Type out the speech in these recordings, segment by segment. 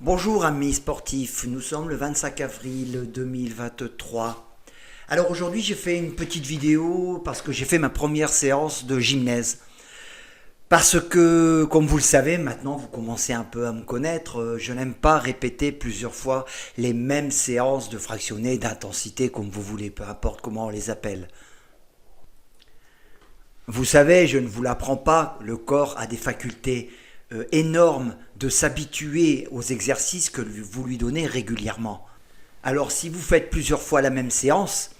Bonjour amis sportifs, nous sommes le 25 avril 2023. Alors aujourd'hui j'ai fait une petite vidéo parce que j'ai fait ma première séance de gymnase. Parce que, comme vous le savez, maintenant vous commencez un peu à me connaître, je n'aime pas répéter plusieurs fois les mêmes séances de fractionnés, d'intensité, comme vous voulez, peu importe comment on les appelle. Vous savez, je ne vous l'apprends pas, le corps a des facultés énormes de s'habituer aux exercices que vous lui donnez régulièrement. Alors si vous faites plusieurs fois la même séance,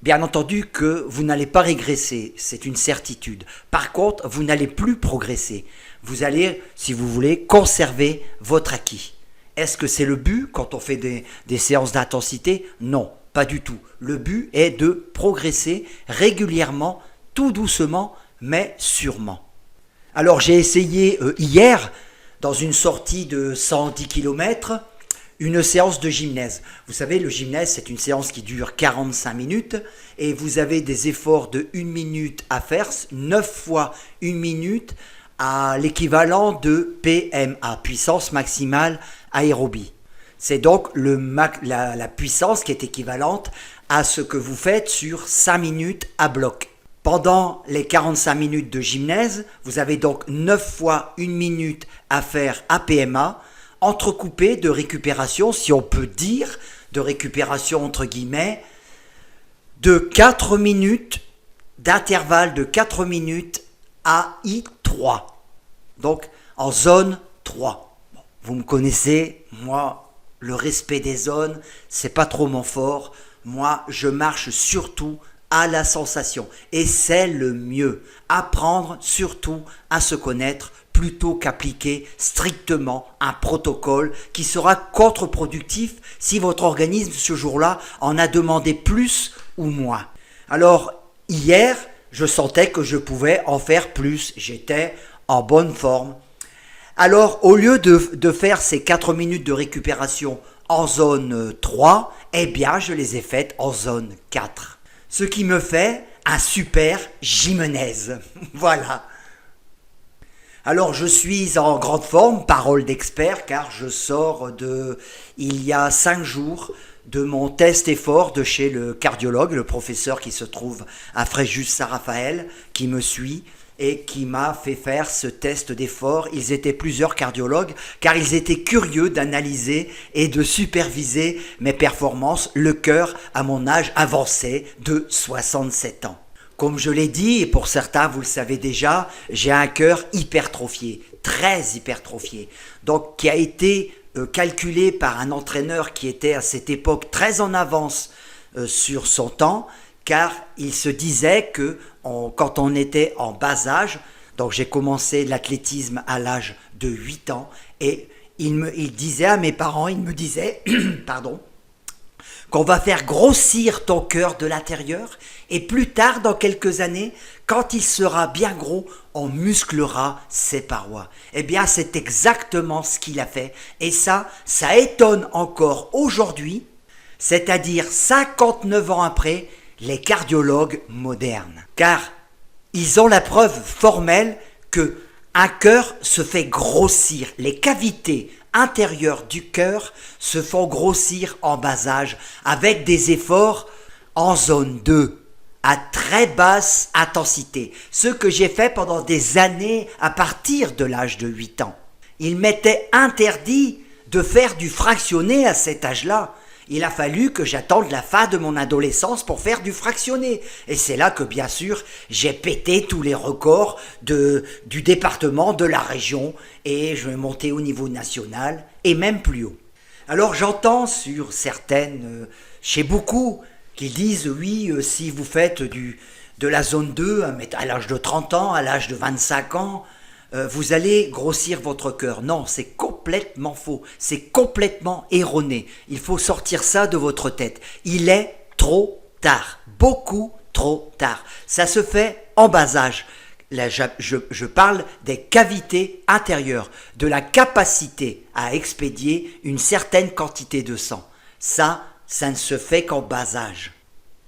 bien entendu que vous n'allez pas régresser, c'est une certitude. Par contre, vous n'allez plus progresser. Vous allez, si vous voulez, conserver votre acquis. Est-ce que c'est le but quand on fait des séances d'intensité? Non, pas du tout. Le but est de progresser régulièrement, tout doucement, mais sûrement. Alors j'ai essayé hier, dans une sortie de 110 km, une séance de gymnase. Vous savez, le gymnase, c'est une séance qui dure 45 minutes et vous avez des efforts de 1 minute à faire, 9 fois 1 minute à l'équivalent de PMA, puissance maximale aérobie. C'est donc la puissance qui est équivalente à ce que vous faites sur 5 minutes à bloc. Pendant les 45 minutes de gymnase, vous avez donc 9 fois 1 minute à faire à PMA, entrecoupé de récupération, si on peut dire, de récupération entre guillemets, de 4 minutes, d'intervalle de 4 minutes à I3. Donc en zone 3. Bon, vous me connaissez, moi, le respect des zones, c'est pas trop mon fort. Moi, je marche surtout à la sensation. Et c'est le mieux. Apprendre surtout à se connaître plutôt qu'appliquer strictement un protocole qui sera contre-productif si votre organisme ce jour-là en a demandé plus ou moins. Alors, hier, je sentais que je pouvais en faire plus. J'étais en bonne forme. Alors, au lieu de faire ces 4 minutes de récupération en zone 3, eh bien, je les ai faites en zone 4. Ce qui me fait un super gymnase. Voilà. Alors je suis en grande forme, parole d'expert, car je sors il y a 5 jours, de mon test effort de chez le cardiologue, le professeur qui se trouve à Fréjus-Saint-Raphaël, qui me suit et qui m'a fait faire ce test d'effort. Ils étaient plusieurs cardiologues, car ils étaient curieux d'analyser et de superviser mes performances, le cœur à mon âge avancé de 67 ans. Comme je l'ai dit, et pour certains vous le savez déjà, j'ai un cœur hypertrophié, très hypertrophié, donc qui a été calculé par un entraîneur qui était à cette époque très en avance sur son temps, car il se disait que quand on était en bas âge, donc j'ai commencé l'athlétisme à l'âge de 8 ans, et il disait à mes parents, il me disait, pardon, qu'on va faire grossir ton cœur de l'intérieur, et plus tard, dans quelques années, quand il sera bien gros, on musclera ses parois. Eh bien, c'est exactement ce qu'il a fait, et ça étonne encore aujourd'hui, c'est-à-dire 59 ans après, les cardiologues modernes. Car ils ont la preuve formelle que un cœur se fait grossir. Les cavités intérieures du cœur se font grossir en bas âge avec des efforts en zone 2 à très basse intensité. Ce que j'ai fait pendant des années à partir de l'âge de 8 ans. Il m'était interdit de faire du fractionné à cet âge-là. Il a fallu que j'attende la fin de mon adolescence pour faire du fractionné. Et c'est là que, bien sûr, j'ai pété tous les records du département, de la région, et je vais monter au niveau national, et même plus haut. Alors j'entends sur certaines, chez beaucoup, qui disent, oui, si vous faites de la zone 2, à l'âge de 30 ans, à l'âge de 25 ans, vous allez grossir votre cœur. Non, c'est complètement faux, c'est complètement erroné. Il faut sortir ça de votre tête. Il est trop tard, beaucoup trop tard. Ça se fait en bas âge. Là, je parle des cavités intérieures, de la capacité à expédier une certaine quantité de sang. Ça ne se fait qu'en bas âge.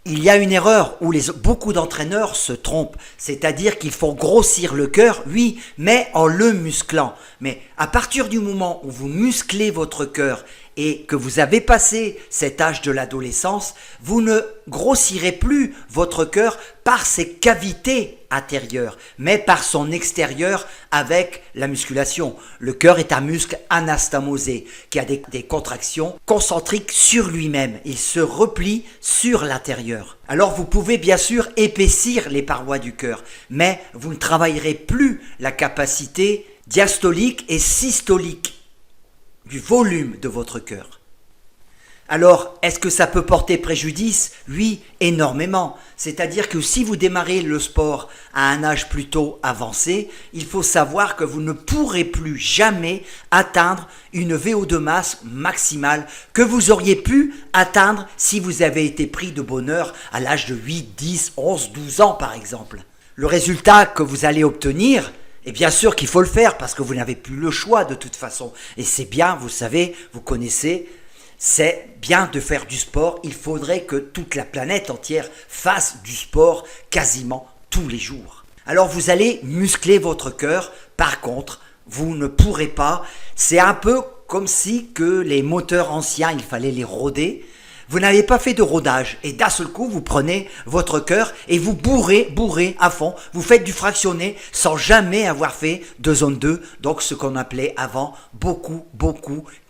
Il y a une erreur où beaucoup d'entraîneurs se trompent, c'est-à-dire qu'ils font grossir le cœur, oui, mais en le musclant. Mais à partir du moment où vous musclez votre cœur et que vous avez passé cet âge de l'adolescence, vous ne grossirez plus votre cœur par ses cavités intérieures, mais par son extérieur avec la musculation. Le cœur est un muscle anastamosé qui a des contractions concentriques sur lui-même. Il se replie sur l'intérieur. Alors vous pouvez bien sûr épaissir les parois du cœur, mais vous ne travaillerez plus la capacité diastolique et systolique du volume de votre cœur. Alors, est-ce que ça peut porter préjudice? Oui, énormément. C'est-à-dire que si vous démarrez le sport à un âge plutôt avancé, il faut savoir que vous ne pourrez plus jamais atteindre une VO2 masse maximale que vous auriez pu atteindre si vous avez été pris de bonne heure à l'âge de 8, 10, 11, 12 ans par exemple. Le résultat que vous allez obtenir, et bien sûr qu'il faut le faire parce que vous n'avez plus le choix de toute façon. Et c'est bien, vous savez, vous connaissez, c'est bien de faire du sport. Il faudrait que toute la planète entière fasse du sport quasiment tous les jours. Alors vous allez muscler votre cœur. Par contre, vous ne pourrez pas. C'est un peu comme si que les moteurs anciens, il fallait les roder. Vous n'avez pas fait de rodage et d'un seul coup, vous prenez votre cœur et vous bourrez à fond. Vous faites du fractionné sans jamais avoir fait de zone 2, donc ce qu'on appelait avant beaucoup,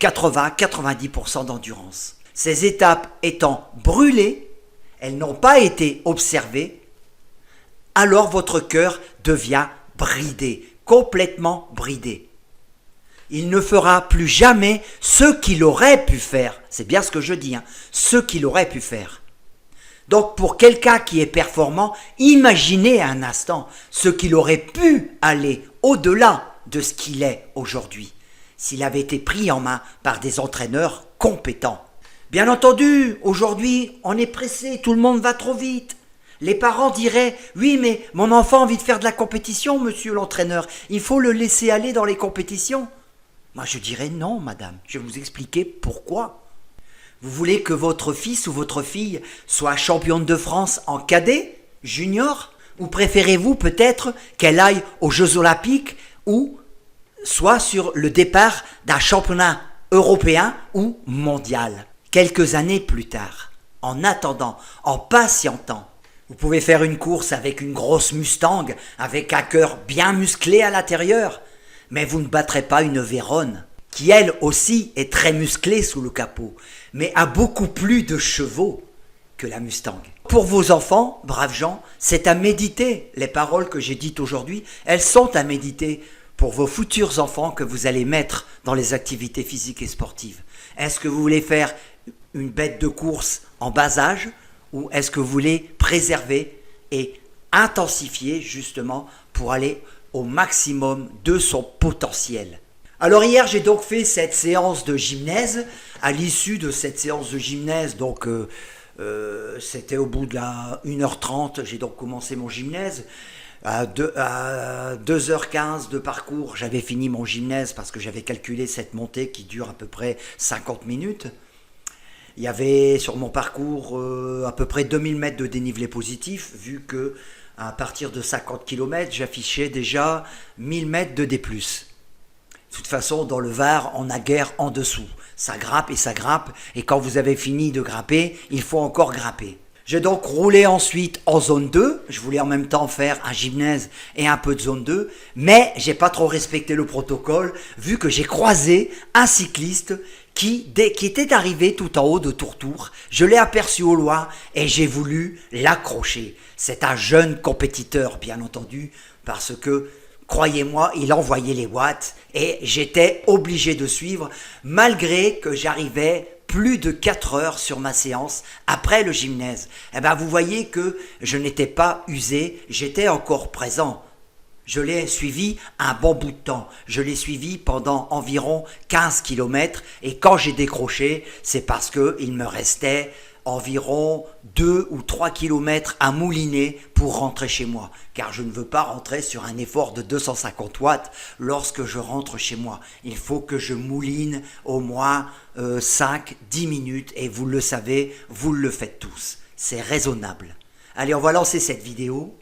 80-90% d'endurance. Ces étapes étant brûlées, elles n'ont pas été observées, alors votre cœur devient bridé, complètement bridé. Il ne fera plus jamais ce qu'il aurait pu faire. C'est bien ce que je dis, ce qu'il aurait pu faire. Donc pour quelqu'un qui est performant, imaginez un instant ce qu'il aurait pu aller au-delà de ce qu'il est aujourd'hui, s'il avait été pris en main par des entraîneurs compétents. Bien entendu, aujourd'hui, on est pressé, tout le monde va trop vite. Les parents diraient « Oui, mais mon enfant a envie de faire de la compétition, monsieur l'entraîneur. Il faut le laisser aller dans les compétitions. » Moi, je dirais non, madame. Je vais vous expliquer pourquoi. Vous voulez que votre fils ou votre fille soit championne de France en cadet, junior, ou préférez-vous peut-être qu'elle aille aux Jeux Olympiques ou soit sur le départ d'un championnat européen ou mondial, quelques années plus tard, en attendant, en patientant. Vous pouvez faire une course avec une grosse Mustang, avec un cœur bien musclé à l'intérieur, mais vous ne battrez pas une Vérone, qui elle aussi est très musclée sous le capot, mais a beaucoup plus de chevaux que la Mustang. Pour vos enfants, braves gens, c'est à méditer. Les paroles que j'ai dites aujourd'hui, elles sont à méditer pour vos futurs enfants que vous allez mettre dans les activités physiques et sportives. Est-ce que vous voulez faire une bête de course en bas âge ou est-ce que vous voulez préserver et intensifier justement pour aller au maximum de son potentiel? Alors hier, j'ai donc fait cette séance de gymnase. À l'issue de cette séance de gymnase, donc c'était au bout de la 1h30, j'ai donc commencé mon gymnase. À 2h15 de parcours, j'avais fini mon gymnase parce que j'avais calculé cette montée qui dure à peu près 50 minutes. Il y avait sur mon parcours à peu près 2000 mètres de dénivelé positif, vu que à partir de 50 km, j'affichais déjà 1000 mètres de D+. De toute façon, dans le Var, on a guère en dessous. Ça grimpe, et quand vous avez fini de grimper, il faut encore grimper. J'ai donc roulé ensuite en zone 2. Je voulais en même temps faire un gymnase et un peu de zone 2, mais j'ai pas trop respecté le protocole, vu que j'ai croisé un cycliste qui était arrivé tout en haut de Tourtour. Je l'ai aperçu au loin et j'ai voulu l'accrocher. C'est un jeune compétiteur, bien entendu, parce que, croyez-moi, il envoyait les watts et j'étais obligé de suivre, malgré que j'arrivais plus de 4 heures sur ma séance après le gymnase. Eh bien, vous voyez que je n'étais pas usé, j'étais encore présent. Je l'ai suivi un bon bout de temps. Je l'ai suivi pendant environ 15 km et quand j'ai décroché, c'est parce qu'il me restait environ 2 ou 3 km à mouliner pour rentrer chez moi. Car je ne veux pas rentrer sur un effort de 250 watts lorsque je rentre chez moi. Il faut que je mouline au moins 5-10 minutes et vous le savez, vous le faites tous. c'est raisonnable. Allez, on va lancer cette vidéo.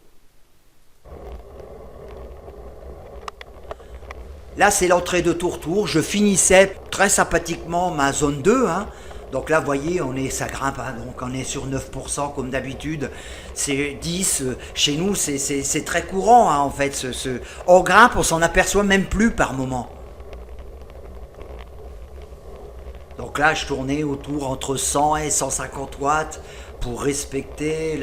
Là, c'est l'entrée de Tourtour. Je finissais très sympathiquement ma zone 2. Donc là, vous voyez, ça grimpe. Donc on est sur 9% comme d'habitude. C'est 10. Chez nous, c'est très courant, en fait. On grimpe, on s'en aperçoit même plus par moment. Donc là, je tournais autour entre 100 et 150 watts pour respecter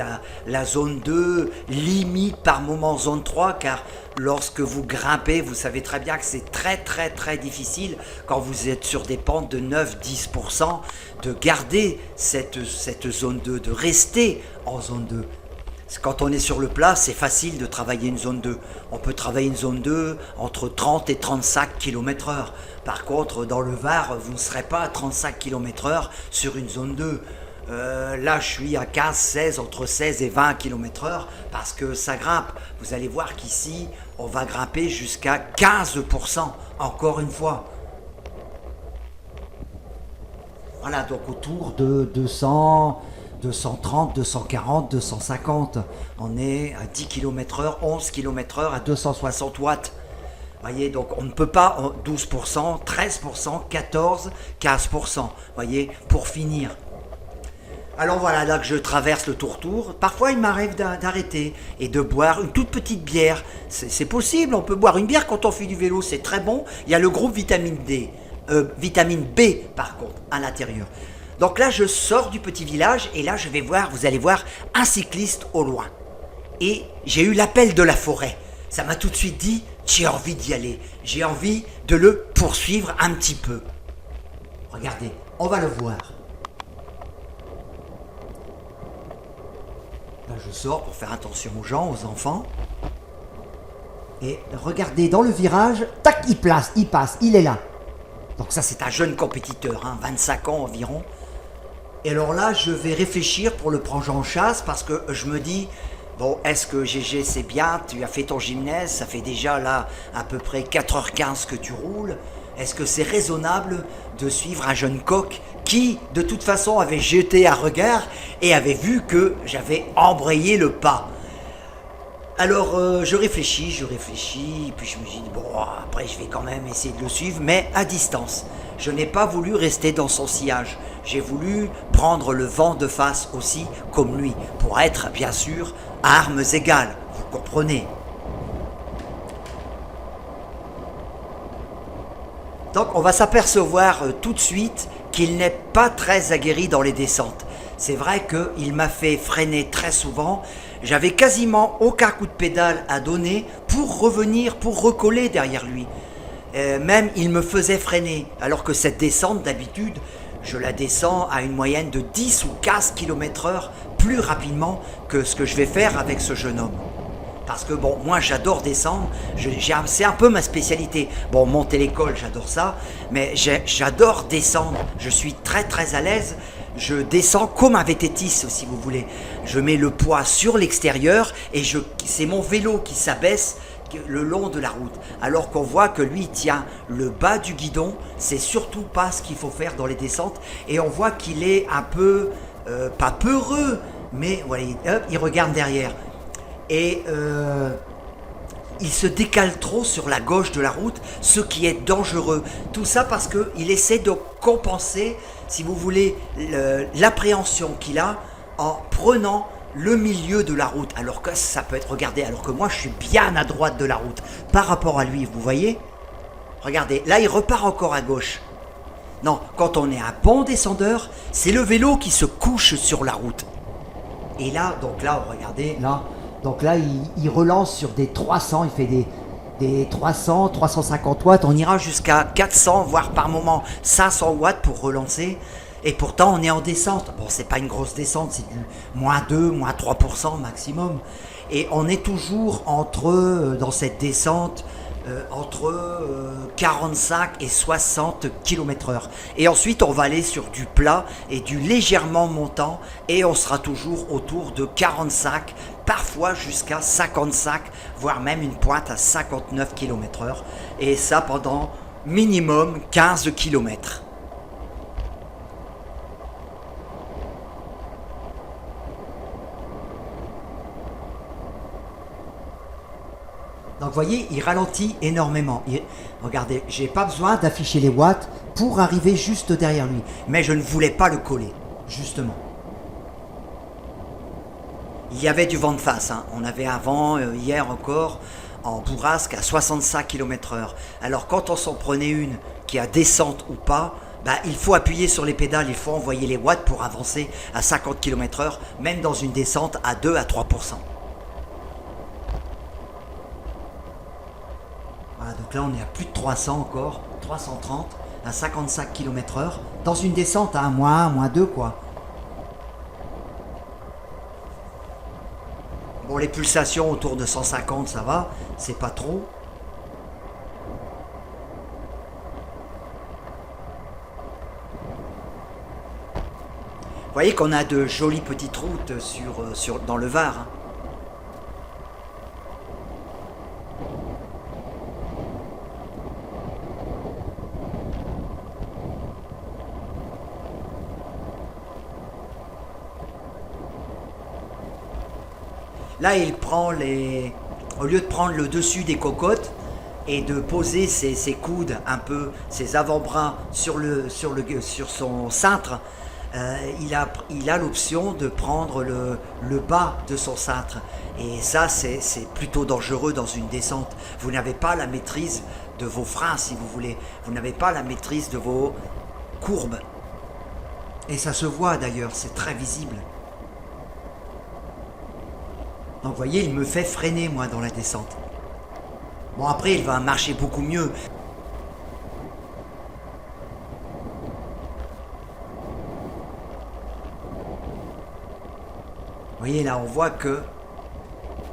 la zone 2, limite par moment zone 3, car lorsque vous grimpez, vous savez très bien que c'est très très très difficile quand vous êtes sur des pentes de 9-10% de garder cette zone 2, de rester en zone 2. Quand on est sur le plat, c'est facile de travailler une zone 2. On peut travailler une zone 2 entre 30 et 35 km/h. Par contre, dans le Var, vous ne serez pas à 35 km/h sur une zone 2. Là, je suis à 15, 16, entre 16 et 20 km/h parce que ça grimpe. Vous allez voir qu'ici, on va grimper jusqu'à 15%, encore une fois. Voilà, donc autour de 200... 230, 240, 250. On est à 10 km/h, 11 km/h à 260 watts. Voyez, donc on ne peut pas 12%, 13%, 14%, 15%. Voyez, pour finir. Alors voilà, là que je traverse le Tourtour, parfois il m'arrive d'arrêter et de boire une toute petite bière. C'est possible, on peut boire une bière quand on fait du vélo, c'est très bon. Il y a le groupe vitamine D, vitamine B par contre, à l'intérieur. Donc là, je sors du petit village et là, je vais voir, vous allez voir, un cycliste au loin. Et j'ai eu l'appel de la forêt. Ça m'a tout de suite dit, j'ai envie d'y aller. J'ai envie de le poursuivre un petit peu. Regardez, on va le voir. Là, je sors pour faire attention aux gens, aux enfants. Et regardez, dans le virage, tac, il passe, il est là. Donc ça, c'est un jeune compétiteur, 25 ans environ. Et alors là, je vais réfléchir pour le prendre en chasse parce que je me dis, bon, est-ce que GG c'est bien, tu as fait ton gymnase, ça fait déjà là à peu près 4h15 que tu roules. Est-ce que c'est raisonnable de suivre un jeune coq qui, de toute façon, avait jeté un regard et avait vu que j'avais embrayé le pas? Alors je réfléchis, puis je me dis, bon, après je vais quand même essayer de le suivre, mais à distance. Je n'ai pas voulu rester dans son sillage. J'ai voulu prendre le vent de face aussi, comme lui, pour être, bien sûr, à armes égales, vous comprenez. Donc on va s'apercevoir tout de suite qu'il n'est pas très aguerri dans les descentes. C'est vrai qu'il m'a fait freiner très souvent. J'avais quasiment aucun coup de pédale à donner pour revenir, pour recoller derrière lui. Même il me faisait freiner, alors que cette descente d'habitude, je la descends à une moyenne de 10 ou 15 km/h plus rapidement que ce que je vais faire avec ce jeune homme. Parce que bon, moi j'adore descendre, c'est un peu ma spécialité. Bon, monter l'école, j'adore ça, mais j'adore descendre, je suis très très à l'aise. Je descends comme un vététiste, si vous voulez. Je mets le poids sur l'extérieur et c'est mon vélo qui s'abaisse le long de la route. Alors qu'on voit que lui tient le bas du guidon, c'est surtout pas ce qu'il faut faire dans les descentes. Et on voit qu'il est un peu, pas peureux, mais voilà, hop, il regarde derrière. Et il se décale trop sur la gauche de la route, ce qui est dangereux. Tout ça parce qu'il essaie de compenser, si vous voulez, l'appréhension qu'il a en prenant le milieu de la route. Alors que ça peut être, regardez, alors que moi je suis bien à droite de la route par rapport à lui, vous voyez? Regardez, là il repart encore à gauche. Non, quand on est un bon descendeur, c'est le vélo qui se couche sur la route. Et là, donc là, regardez, là... Donc là, il relance sur des 300, il fait des 300, 350 watts. On ira jusqu'à 400, voire par moment 500 watts pour relancer. Et pourtant, on est en descente. Bon, c'est pas une grosse descente, c'est du moins 2, moins 3% maximum. Et on est toujours dans cette descente, entre 45 et 60 km/h. Et ensuite, on va aller sur du plat et du légèrement montant. Et on sera toujours autour de 45, parfois jusqu'à 55, voire même une pointe à 59 km/h. Et ça pendant minimum 15 km. Donc vous voyez, il ralentit énormément. Regardez, j'ai pas besoin d'afficher les watts pour arriver juste derrière lui. Mais je ne voulais pas le coller, justement. Il y avait du vent de face, hein. On avait un vent, hier encore, en bourrasque à 65 km/h. Alors quand on s'en prenait une qui a descente ou pas, bah, il faut appuyer sur les pédales, il faut envoyer les watts pour avancer à 50 km/h, même dans une descente à 2 à 3%. Voilà, donc là on est à plus de 300 encore, 330 à 55 km/h, dans une descente à moins 2 quoi. Bon, les pulsations autour de 150, ça va, c'est pas trop. Vous voyez qu'on a de jolies petites routes dans le Var, hein. Là, il prend au lieu de prendre le dessus des cocottes et de poser ses coudes un peu, ses avant-bras sur son cintre, il a l'option de prendre le bas de son cintre. Et ça, c'est plutôt dangereux dans une descente. Vous n'avez pas la maîtrise de vos freins, si vous voulez. Vous n'avez pas la maîtrise de vos courbes. Et ça se voit d'ailleurs, c'est très visible. Donc vous voyez, il me fait freiner moi dans la descente. Bon, après il va marcher beaucoup mieux. Vous voyez là, on voit que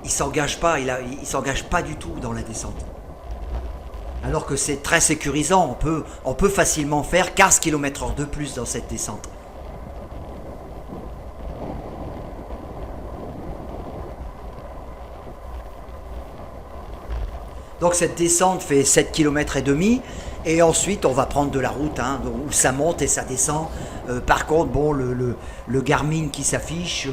il s'engage pas, il s'engage pas du tout dans la descente. Alors que c'est très sécurisant, on peut facilement faire 15 km/h de plus dans cette descente. Donc cette descente fait 7 km et demi et ensuite on va prendre de la route, hein, où ça monte et ça descend. Par contre, bon, le Garmin qui s'affiche,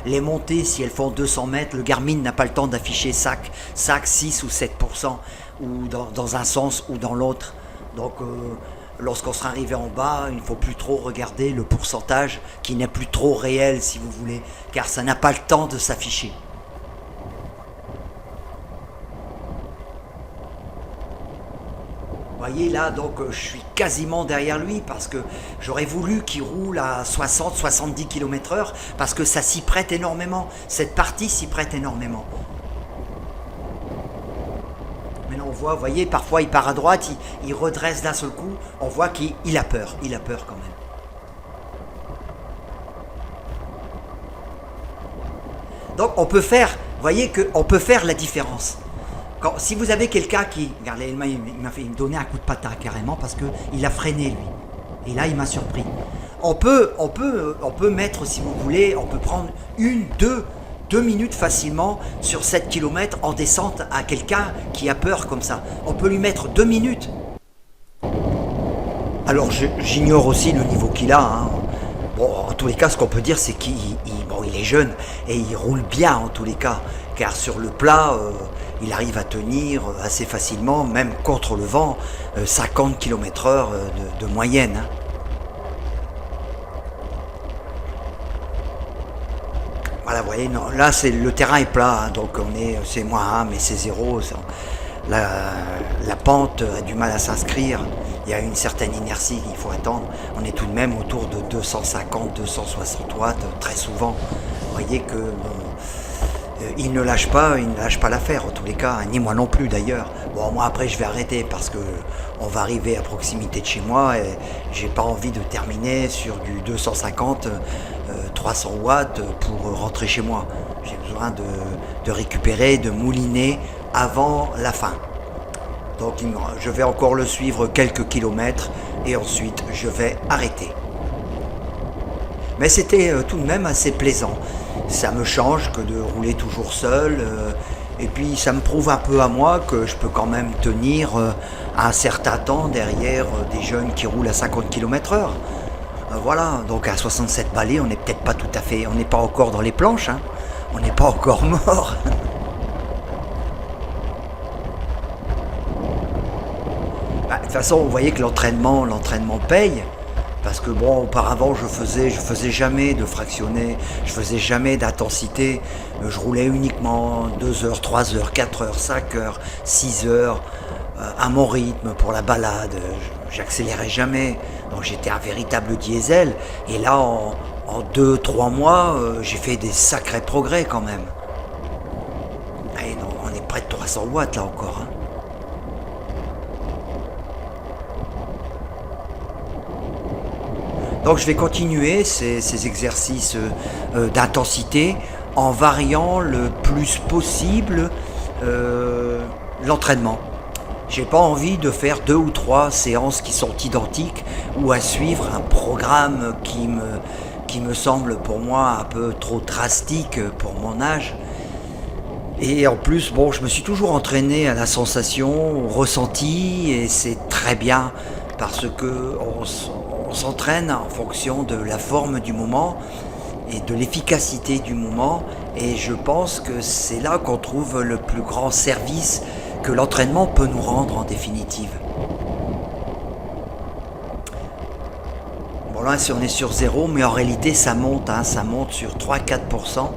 les montées, si elles font 200 mètres, le Garmin n'a pas le temps d'afficher SAC 6 ou 7%, ou dans un sens ou dans l'autre. Donc lorsqu'on sera arrivé en bas, il ne faut plus trop regarder le pourcentage qui n'est plus trop réel, si vous voulez, car ça n'a pas le temps de s'afficher. Vous voyez là, donc je suis quasiment derrière lui parce que j'aurais voulu qu'il roule à 60-70 km/h parce que ça s'y prête énormément. Cette partie s'y prête énormément. Mais là on voit, vous voyez, parfois il part à droite, il redresse d'un seul coup. On voit qu'il a peur quand même. Donc on peut faire, vous voyez qu'on peut faire la différence. Si vous avez quelqu'un qui... Regardez, il m'a fait me donner un coup de patin carrément parce qu'il a freiné lui. Et là, il m'a surpris. On peut mettre, si vous voulez, on peut prendre 2 minutes facilement sur 7 km en descente à quelqu'un qui a peur comme ça. On peut lui mettre 2 minutes. Alors, j'ignore aussi le niveau qu'il a, hein. Bon, en tous les cas, ce qu'on peut dire, c'est qu'il est jeune et il roule bien en tous les cas. Car sur le plat... il arrive à tenir assez facilement, même contre le vent, 50 km/h de moyenne. Hein. Voilà, vous voyez, non, là le terrain est plat, hein, donc c'est -1, mais c'est 0. La pente a du mal à s'inscrire, il y a une certaine inertie qu'il faut attendre. On est tout de même autour de 250-260 watts très souvent. Vous voyez que... il ne lâche pas l'affaire en tous les cas, ni moi non plus d'ailleurs. Bon, moi après je vais arrêter parce que on va arriver à proximité de chez moi et j'ai pas envie de terminer sur du 250, 300 watts pour rentrer chez moi. J'ai besoin de récupérer, de mouliner avant la fin. Donc je vais encore le suivre quelques kilomètres et ensuite je vais arrêter. Mais c'était tout de même assez plaisant. Ça me change que de rouler toujours seul, et puis ça me prouve un peu à moi que je peux quand même tenir un certain temps derrière des jeunes qui roulent à 50 km/h. Voilà, donc à 67 balais, on n'est peut-être pas tout à fait, on n'est pas encore dans les planches, hein. On n'est pas encore mort. façon, vous voyez que l'entraînement paye. Parce que bon, auparavant, je faisais jamais de fractionné, je faisais jamais d'intensité. Je roulais uniquement 2 heures, 3 heures, 4 heures, 5 heures, 6 heures, à mon rythme pour la balade. J'accélérais jamais. Donc j'étais un véritable diesel. Et là, en 2-3 mois, j'ai fait des sacrés progrès quand même. Et non, on est près de 300 watts là encore. Hein. Donc je vais continuer ces exercices d'intensité en variant le plus possible l'entraînement. J'ai pas envie de faire 2 ou 3 séances qui sont identiques ou à suivre un programme qui me semble pour moi un peu trop drastique pour mon âge. Et en plus, bon, je me suis toujours entraîné à la sensation, au ressenti, et c'est très bien parce que on s'entraîne en fonction de la forme du moment et de l'efficacité du moment, et je pense que c'est là qu'on trouve le plus grand service que l'entraînement peut nous rendre en définitive. Bon là, si on est sur 0, mais en réalité ça monte sur 3-4%,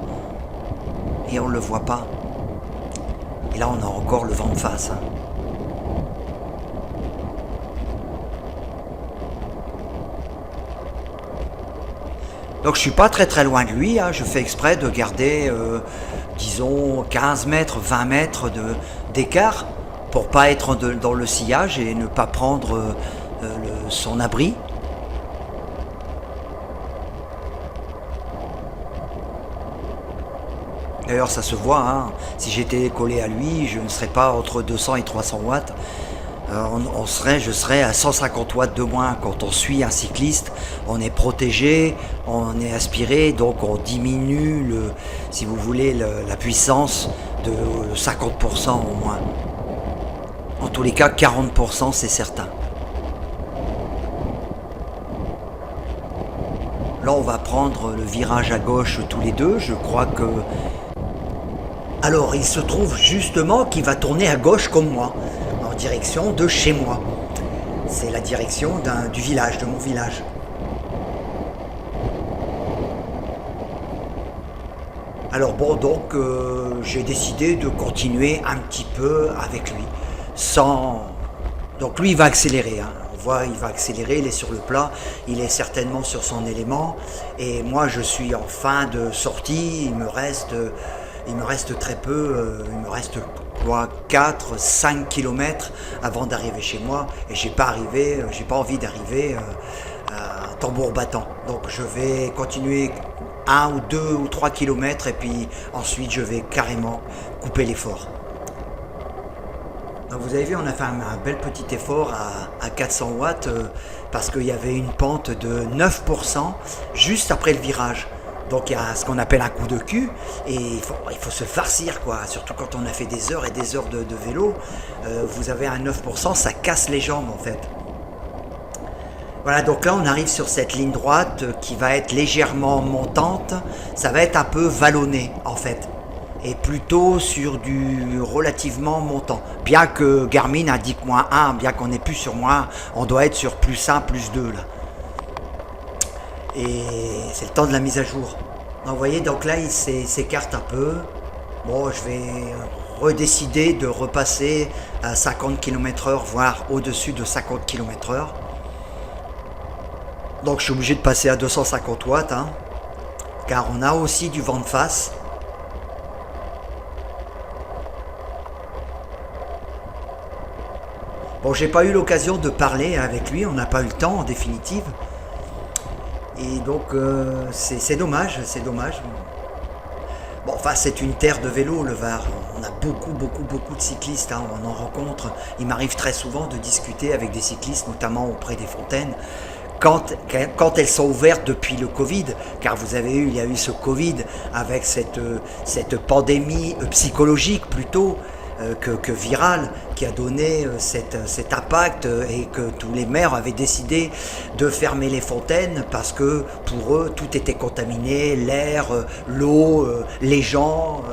et on ne le voit pas. Et là on a encore le vent de face. Donc je suis pas très loin de lui, je fais exprès de garder, disons, 15 mètres, 20 mètres d'écart pour pas être dans le sillage et ne pas prendre son abri. D'ailleurs ça se voit, si j'étais collé à lui, je ne serais pas entre 200 et 300 watts. Je serais à 150 watts de moins. Quand on suit un cycliste, on est protégé, on est aspiré, donc on diminue, si vous voulez, la puissance de 50% au moins. En tous les cas, 40% c'est certain. Là, on va prendre le virage à gauche tous les deux. Je crois que... Alors, il se trouve justement qu'il va tourner à gauche comme moi, en direction de chez moi. C'est la direction du village, de mon village. Alors bon, donc j'ai décidé de continuer un petit peu avec lui, Donc lui, il va accélérer, On voit, il va accélérer, il est sur le plat, il est certainement sur son élément. Et moi, je suis en fin de sortie, il me reste très peu, il me reste 4-5 km avant d'arriver chez moi, et j'ai pas envie d'arriver à tambour battant. Donc je vais continuer 1 ou 2 ou 3 km, et puis ensuite je vais carrément couper l'effort. Donc vous avez vu, on a fait un bel petit effort à 400 watts parce qu'il y avait une pente de 9% juste après le virage. Donc il y a ce qu'on appelle un coup de cul, et il faut se farcir, quoi. Surtout quand on a fait des heures et des heures de vélo. Vous avez un 9%, ça casse les jambes en fait. Voilà, donc là on arrive sur cette ligne droite qui va être légèrement montante. Ça va être un peu vallonné en fait, et plutôt sur du relativement montant. Bien que Garmin indique -1, bien qu'on n'est plus sur -1, on doit être sur +1, +2 là. Et c'est le temps de la mise à jour. Donc vous voyez, donc là il s'écarte un peu. Bon, je vais redécider de repasser à 50 km/h, voire au-dessus de 50 km/h. Donc je suis obligé de passer à 250 watts, car on a aussi du vent de face. Bon, j'ai pas eu l'occasion de parler avec lui, on n'a pas eu le temps en définitive. Et donc c'est dommage, c'est dommage. Bon, enfin c'est une terre de vélo, le Var. On a beaucoup de cyclistes, on en rencontre. Il m'arrive très souvent de discuter avec des cyclistes, notamment auprès des fontaines, quand elles sont ouvertes depuis le Covid, car il y a eu ce Covid avec cette pandémie psychologique plutôt, que viral qui a donné cet impact et que tous les maires avaient décidé de fermer les fontaines parce que pour eux tout était contaminé, l'air, l'eau, les gens,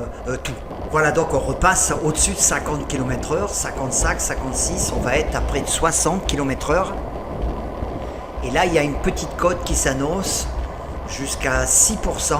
tout. Voilà, donc on repasse au-dessus de 50 km/h, 55, 56, on va être à près de 60 km/h. Et là, il y a une petite cote qui s'annonce jusqu'à 6%.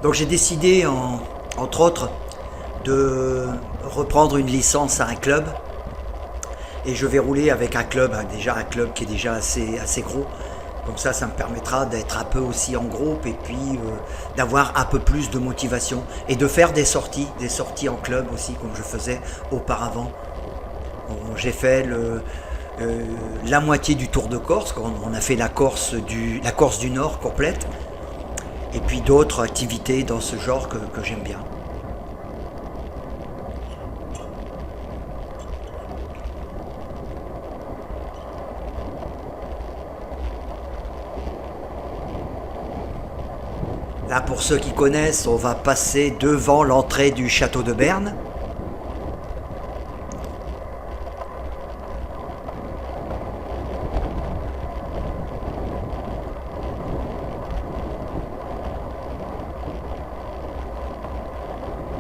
Donc j'ai décidé, entre autres, de reprendre une licence à un club. Et je vais rouler avec un club, déjà un club qui est déjà assez gros. Comme ça me permettra d'être un peu aussi en groupe et puis d'avoir un peu plus de motivation. Et de faire des sorties en club aussi, comme je faisais auparavant. Bon, j'ai fait la moitié du Tour de Corse, on a fait la Corse du Nord complète. Et puis d'autres activités dans ce genre que j'aime bien. Là, pour ceux qui connaissent, on va passer devant l'entrée du château de Berne.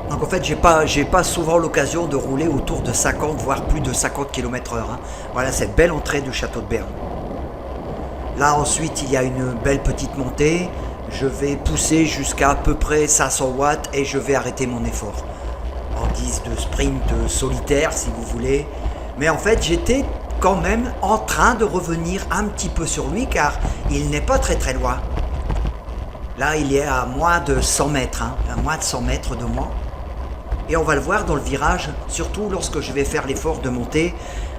Donc en fait, j'ai pas souvent l'occasion de rouler autour de 50, voire plus de 50 km/h. Voilà cette belle entrée du château de Berne. Là ensuite, il y a une belle petite montée. Je vais pousser jusqu'à à peu près 500 watts et je vais arrêter mon effort. En guise de sprint solitaire, si vous voulez. Mais en fait, j'étais quand même en train de revenir un petit peu sur lui car il n'est pas très loin. Là, il est à moins de 100 mètres, à moins de 100 mètres de moi. Et on va le voir dans le virage, surtout lorsque je vais faire l'effort de monter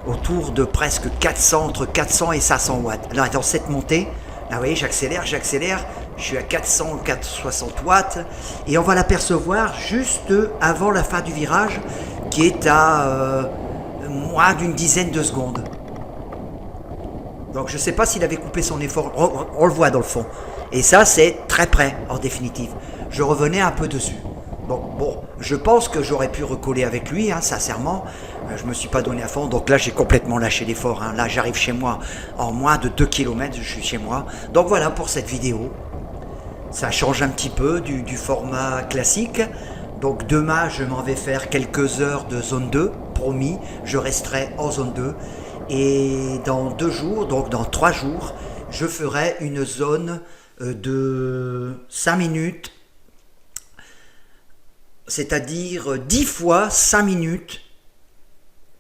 autour de presque 400, entre 400 et 500 watts. Là, dans cette montée, là, vous voyez, j'accélère, je suis à 400, 460 watts, et on va l'apercevoir juste avant la fin du virage, qui est à moins d'une dizaine de secondes. Donc je ne sais pas s'il avait coupé son effort, on le voit dans le fond. Et ça, c'est très près, en définitive. Je revenais un peu dessus. Bon, je pense que j'aurais pu recoller avec lui, sincèrement. Je me suis pas donné à fond, donc là j'ai complètement lâché l'effort. Là j'arrive chez moi en moins de 2 km, je suis chez moi. Donc voilà pour cette vidéo. Ça change un petit peu du format classique. Donc demain je m'en vais faire quelques heures de zone 2, promis, je resterai en zone 2. Et dans 2 jours, donc dans 3 jours, je ferai une zone de 5 minutes, c'est-à-dire 10 fois 5 minutes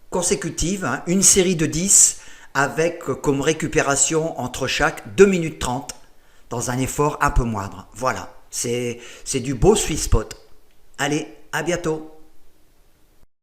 consécutives, une série de 10 avec comme récupération entre chaque 2 minutes 30 dans un effort un peu moindre. Voilà, c'est du beau sweet spot. Allez, à bientôt.